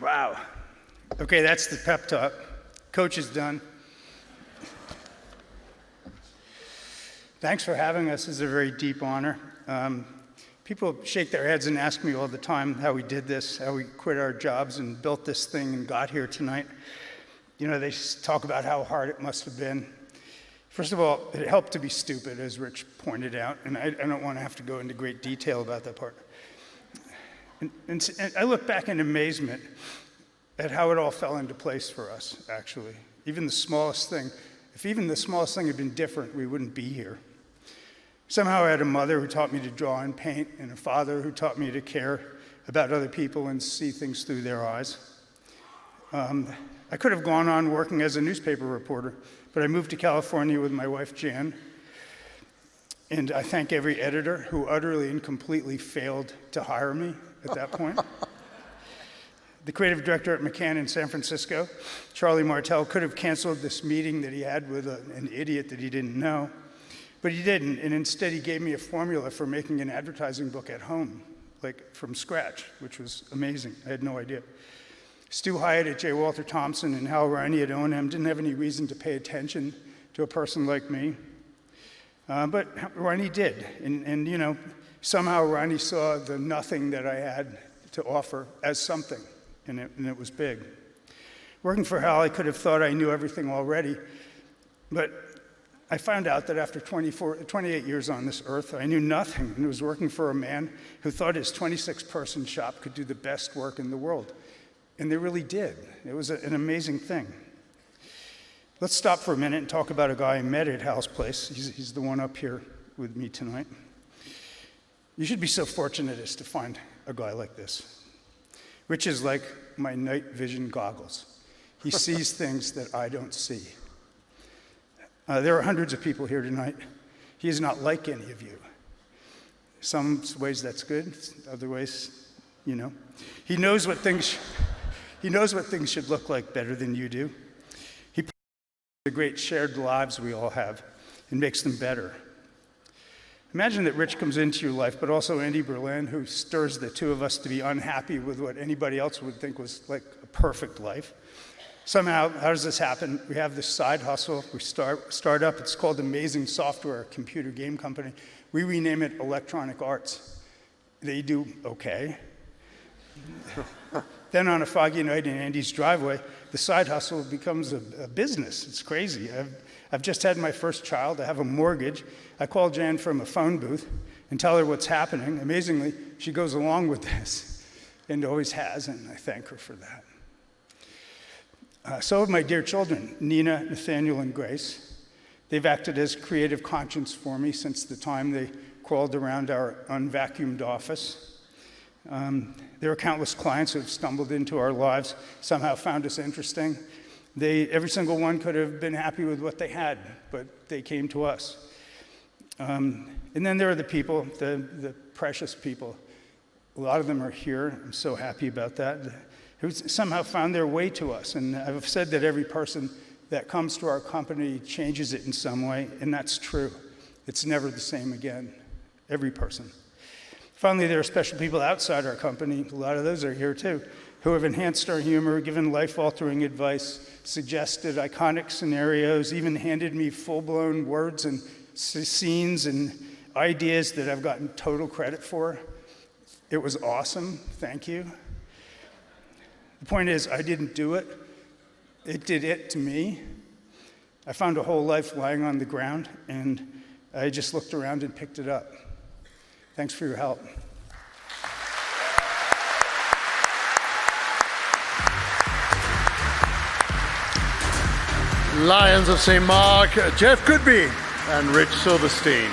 Wow. Okay, that's the pep talk. Coach is done. Thanks for having us. It's a very deep honor. People shake their heads and ask me all the time how we did this, how we quit our jobs and built this thing and got here tonight. You know, they talk about how hard it must have been. First of all, it helped to be stupid, as Rich pointed out, and I don't want to have to go into great detail about that part. And I look back in amazement at how it all fell into place for us, actually. Even the smallest thing. If even the smallest thing had been different, we wouldn't be here. Somehow I had a mother who taught me to draw and paint, and a father who taught me to care about other people and see things through their eyes. I could have gone on working as a newspaper reporter, but I moved to California with my wife, Jan, and I thank every editor who utterly and completely failed to hire me at that point. The creative director at McCann in San Francisco, Charlie Martell, could have canceled this meeting that he had with an idiot that he didn't know, but he didn't, and instead he gave me a formula for making an advertising book at home, like from scratch, which was amazing. I had no idea. Stu Hyatt at J. Walter Thompson and Hal Riney at O&M didn't have any reason to pay attention to a person like me, but Riney did, and you know, somehow Riney saw the nothing that I had to offer as something. And it was big. Working for Hal, I could have thought I knew everything already, but I found out that after 28 years on this earth, I knew nothing, and was working for a man who thought his 26-person shop could do the best work in the world. And they really did. It was an amazing thing. Let's stop for a minute and talk about a guy I met at Hal's place. He's the one up here with me tonight. You should be so fortunate as to find a guy like this. Rich is like my night vision goggles. He sees things that I don't see. There are hundreds of people here tonight. He is not like any of you. Some ways that's good, other ways, you know. He knows what things should look like better than you do. He puts the great shared lives we all have and makes them better. Imagine that Rich comes into your life, but also Andy Berlin, who stirs the two of us to be unhappy with what anybody else would think was like a perfect life. Somehow, how does this happen? We have this side hustle. We start up. It's called Amazing Software, a computer game company. We rename it Electronic Arts. They do okay. Then on a foggy night in Andy's driveway, the side hustle becomes a business. It's crazy. I've just had my first child. I have a mortgage. I call Jan from a phone booth and tell her what's happening. Amazingly, she goes along with this and always has, and I thank her for that. So have my dear children, Nina, Nathaniel, and Grace. They've acted as creative conscience for me since the time they crawled around our unvacuumed office. There are countless clients who have stumbled into our lives, somehow found us interesting. Every single one could have been happy with what they had, but they came to us. And then there are the people, the precious people. A lot of them are here. I'm so happy about that. Who somehow found their way to us. And I've said that every person that comes to our company changes it in some way, and that's true. It's never the same again. Every person. Finally, there are special people outside our company, a lot of those are here too, who have enhanced our humor, given life-altering advice, suggested iconic scenarios, even handed me full-blown words and scenes and ideas that I've gotten total credit for. It was awesome, thank you. The point is, I didn't do it. It did it to me. I found a whole life lying on the ground, and I just looked around and picked it up. Thanks for your help. Lions of St. Mark, Jeff Goodby and Rich Silverstein.